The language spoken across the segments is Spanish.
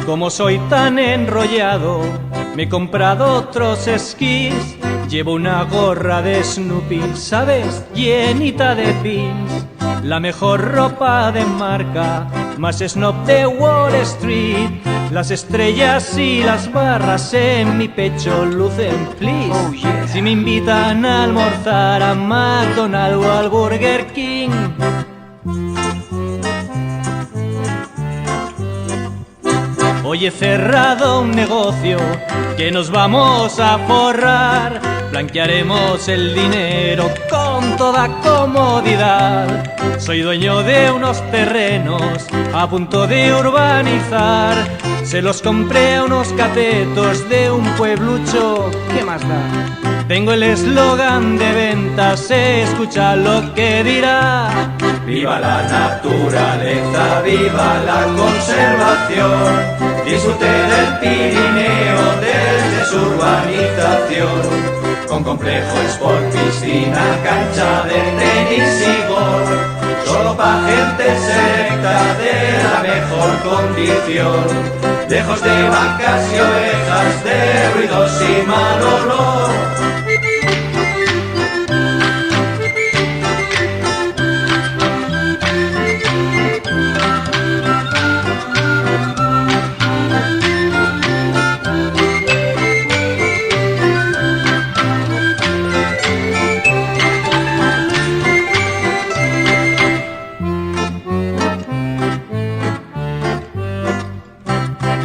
Como soy tan enrollado, me he comprado otros esquís. Llevo una gorra de Snoopy, ¿sabes? Llenita de pins. La mejor ropa de marca, más snob de Wall Street. Las estrellas y las barras en mi pecho lucen, please. Oh, yeah. Si me invitan a almorzar a McDonald's o al Burger King, hoy he cerrado un negocio que nos vamos a forrar. Blanquearemos el dinero con toda comodidad. Soy dueño de unos terrenos a punto de urbanizar. Se los compré a unos catetos de un pueblucho. ¿Qué más da? Tengo el eslogan de ventas, escucha lo que dirá. Viva la naturaleza, viva la conservación. Disfrute del Pirineo desde su urbanización. Con complejo sport, piscina, cancha de tenis y golf. Solo pa' gente selecta de la mejor condición. Lejos de vacas y ovejas, de ruidos y mal olor.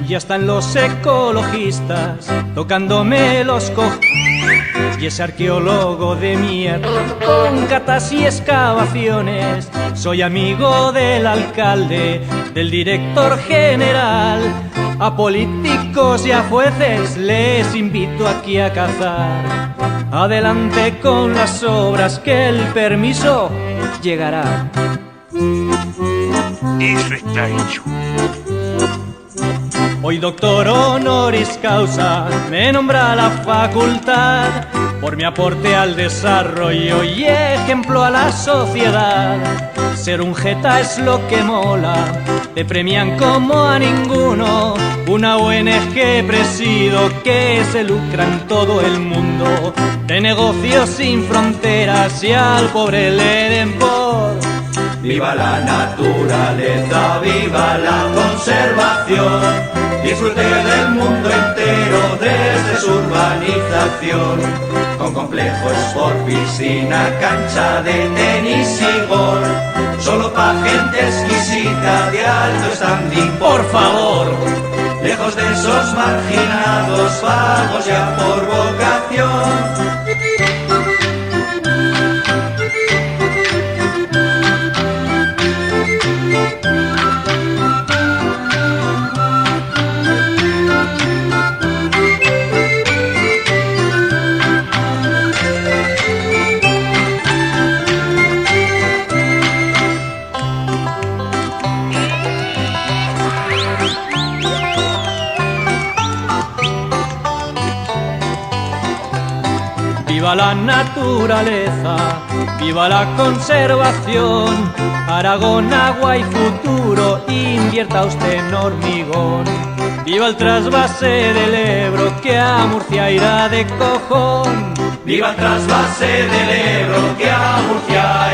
Ya están los ecologistas tocándome los y ese arqueólogo de mierda con catas y excavaciones. Soy amigo del alcalde, del director general. A políticos y a jueces les invito aquí a cazar. Adelante con las obras que el permiso llegará. Eso está hecho. Hoy doctor honoris causa me nombra la facultad por mi aporte al desarrollo y ejemplo a la sociedad. Ser un jeta es lo que mola, te premian como a ninguno. Una ONG presido que se lucra en todo el mundo, de negocios sin fronteras y al pobre le den por. Viva la naturaleza, viva la conservación. Disfrute del mundo entero desde su urbanización. Con complejo sport, piscina, cancha de tenis y golf. Solo pa' gente exquisita de alto standing, por favor. Lejos de esos marginados, vagos ya por vocación. Viva la naturaleza, viva la conservación. Aragón, agua y futuro, invierta usted en hormigón. Viva el trasvase del Ebro, que a Murcia irá de cojón. Viva el trasvase del Ebro, que a Murcia